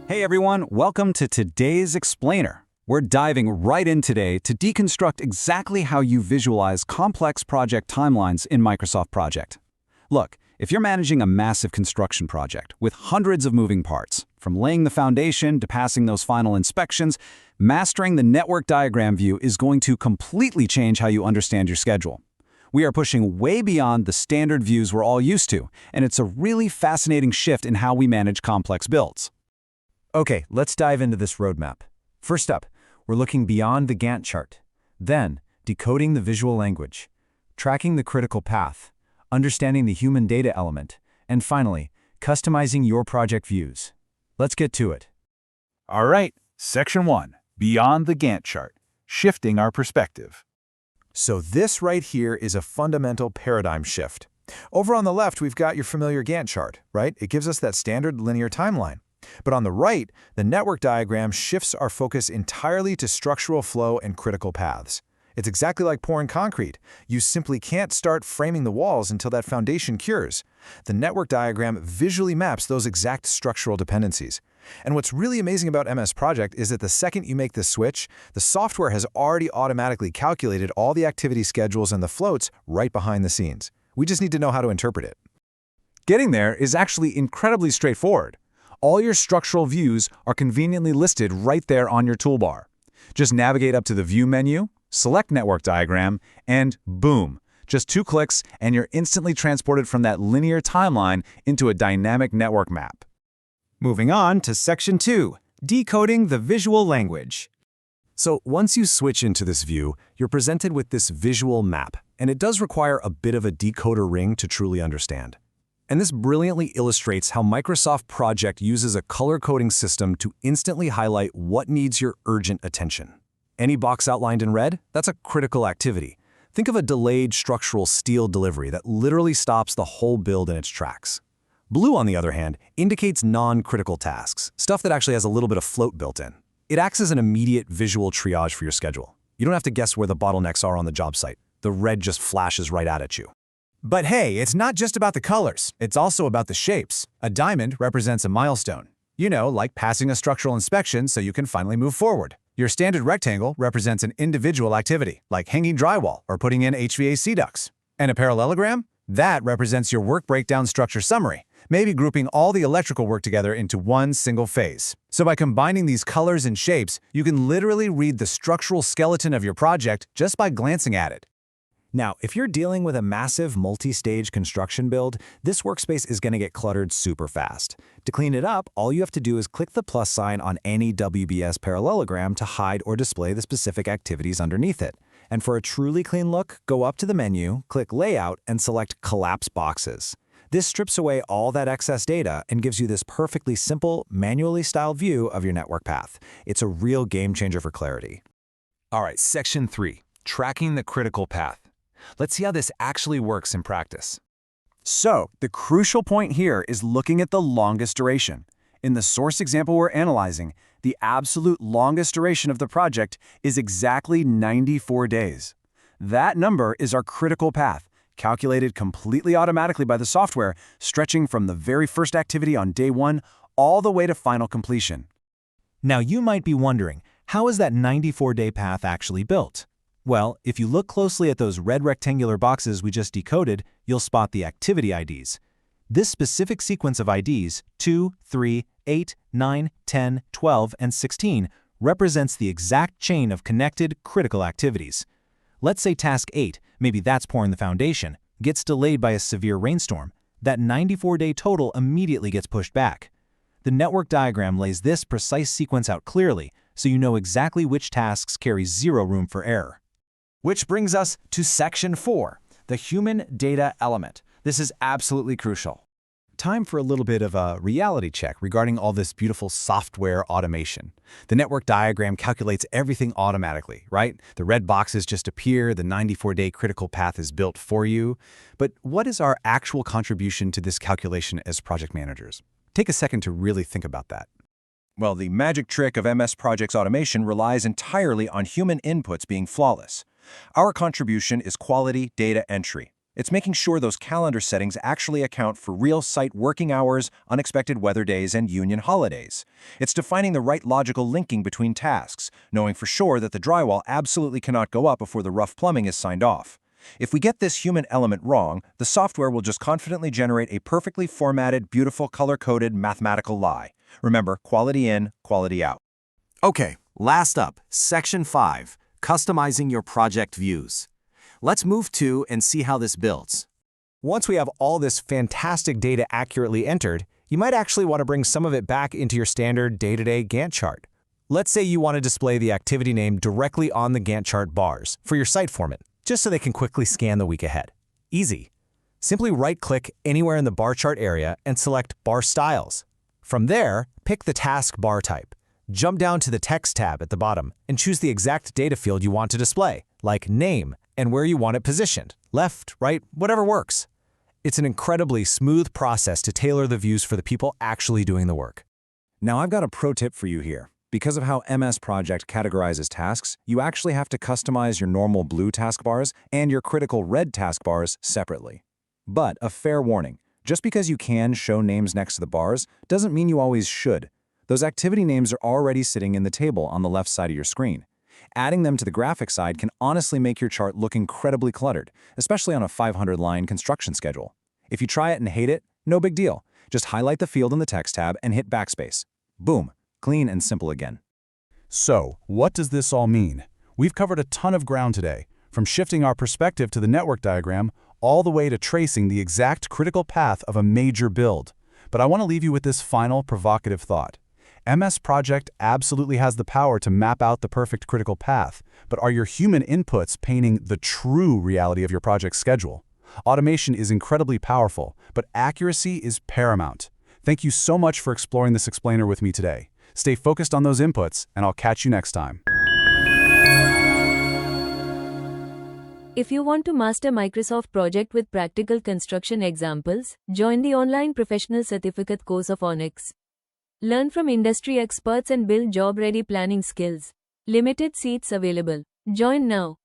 Hey everyone, welcome to today's Explainer. We're diving right in today to deconstruct exactly how you visualize complex project timelines in Microsoft Project. Look, if you're managing a massive construction project with hundreds of moving parts, from laying the foundation to passing those final inspections, mastering the network diagram view is going to completely change how you understand your schedule. We are pushing way beyond the standard views we're all used to, and it's a really fascinating shift in how we manage complex builds. Okay, let's dive into this roadmap. First up, we're looking beyond the Gantt chart. Then, decoding the visual language, tracking the critical path, understanding the human data element, and finally, customizing your project views. Let's get to it. All right, Section 1, Beyond the Gantt chart, Shifting Our Perspective. So this right here is a fundamental paradigm shift. Over on the left, we've got your familiar Gantt chart, right? It gives us that standard linear timeline. But on the right, the network diagram shifts our focus entirely to structural flow and critical paths. It's exactly like pouring concrete. You simply can't start framing the walls until that foundation cures. The network diagram visually maps those exact structural dependencies. And what's really amazing about MS Project is that the second you make this switch, the software has already automatically calculated all the activity schedules and the floats right behind the scenes. We just need to know how to interpret it. Getting there is actually incredibly straightforward. All your structural views are conveniently listed right there on your toolbar. Just navigate up to the View menu, select Network Diagram, and boom! Just 2 clicks and you're instantly transported from that linear timeline into a dynamic network map. Moving on to Section 2, Decoding the Visual Language. So once you switch into this view, you're presented with this visual map, and it does require a bit of a decoder ring to truly understand. And this brilliantly illustrates how Microsoft Project uses a color coding system to instantly highlight what needs your urgent attention. Any box outlined in red? That's a critical activity. Think of a delayed structural steel delivery that literally stops the whole build in its tracks. Blue, on the other hand, indicates non-critical tasks, stuff that actually has a little bit of float built in. It acts as an immediate visual triage for your schedule. You don't have to guess where the bottlenecks are on the job site. The red just flashes right at you. But hey, it's not just about the colors, it's also about the shapes. A diamond represents a milestone. You know, like passing a structural inspection so you can finally move forward. Your standard rectangle represents an individual activity, like hanging drywall or putting in HVAC ducts. And a parallelogram? That represents your work breakdown structure summary, maybe grouping all the electrical work together into one single phase. So by combining these colors and shapes, you can literally read the structural skeleton of your project just by glancing at it. Now, if you're dealing with a massive multi-stage construction build, this workspace is going to get cluttered super fast. To clean it up, all you have to do is click the plus sign on any WBS parallelogram to hide or display the specific activities underneath it. And for a truly clean look, go up to the menu, click Layout, and select Collapse Boxes. This strips away all that excess data and gives you this perfectly simple, manually styled view of your network path. It's a real game changer for clarity. All right, Section 3, Tracking the Critical Path. Let's see how this actually works in practice. So, the crucial point here is looking at the longest duration. In the source example we're analyzing, the absolute longest duration of the project is exactly 94 days. That number is our critical path, calculated completely automatically by the software, stretching from the very first activity on day 1 all the way to final completion. Now you might be wondering, how is that 94-day path actually built? Well, if you look closely at those red rectangular boxes we just decoded, you'll spot the activity IDs. This specific sequence of IDs, 2, 3, 8, 9, 10, 12, and 16, represents the exact chain of connected, critical activities. Let's say task 8, maybe that's pouring the foundation, gets delayed by a severe rainstorm. That 94-day total immediately gets pushed back. The network diagram lays this precise sequence out clearly, so you know exactly which tasks carry zero room for error. Which brings us to Section 4, the human data element. This is absolutely crucial. Time for a little bit of a reality check regarding all this beautiful software automation. The network diagram calculates everything automatically, right? The red boxes just appear, the 94-day critical path is built for you. But what is our actual contribution to this calculation as project managers? Take a second to really think about that. Well, the magic trick of MS Project's automation relies entirely on human inputs being flawless. Our contribution is quality data entry. It's making sure those calendar settings actually account for real site working hours, unexpected weather days, and union holidays. It's defining the right logical linking between tasks, knowing for sure that the drywall absolutely cannot go up before the rough plumbing is signed off. If we get this human element wrong, the software will just confidently generate a perfectly formatted, beautiful, color-coded mathematical lie. Remember, quality in, quality out. Okay, last up, Section 5, Customizing your project views. Let's move to and see how this builds. Once we have all this fantastic data accurately entered, you might actually want to bring some of it back into your standard day-to-day Gantt chart. Let's say you want to display the activity name directly on the Gantt chart bars for your site foreman, just so they can quickly scan the week ahead. Easy. Simply right-click anywhere in the bar chart area and select Bar Styles. From there, pick the task bar type. Jump down to the Text tab at the bottom and choose the exact data field you want to display, like name, and where you want it positioned, left, right, whatever works. It's an incredibly smooth process to tailor the views for the people actually doing the work. Now I've got a pro tip for you here. Because of how MS Project categorizes tasks, you actually have to customize your normal blue taskbars and your critical red taskbars separately. But a fair warning, just because you can show names next to the bars doesn't mean you always should. Those activity names are already sitting in the table on the left side of your screen. Adding them to the graphic side can honestly make your chart look incredibly cluttered, especially on a 500-line construction schedule. If you try it and hate it, no big deal. Just highlight the field in the Text tab and hit Backspace. Boom, clean and simple again. So, what does this all mean? We've covered a ton of ground today, from shifting our perspective to the network diagram, all the way to tracing the exact critical path of a major build. But I want to leave you with this final provocative thought. MS Project absolutely has the power to map out the perfect critical path, but are your human inputs painting the true reality of your project schedule? Automation is incredibly powerful, but accuracy is paramount. Thank you so much for exploring this explainer with me today. Stay focused on those inputs, and I'll catch you next time. If you want to master Microsoft Project with practical construction examples, join the online professional certificate course of Onyx. Learn from industry experts and build job-ready planning skills. Limited seats available. Join now.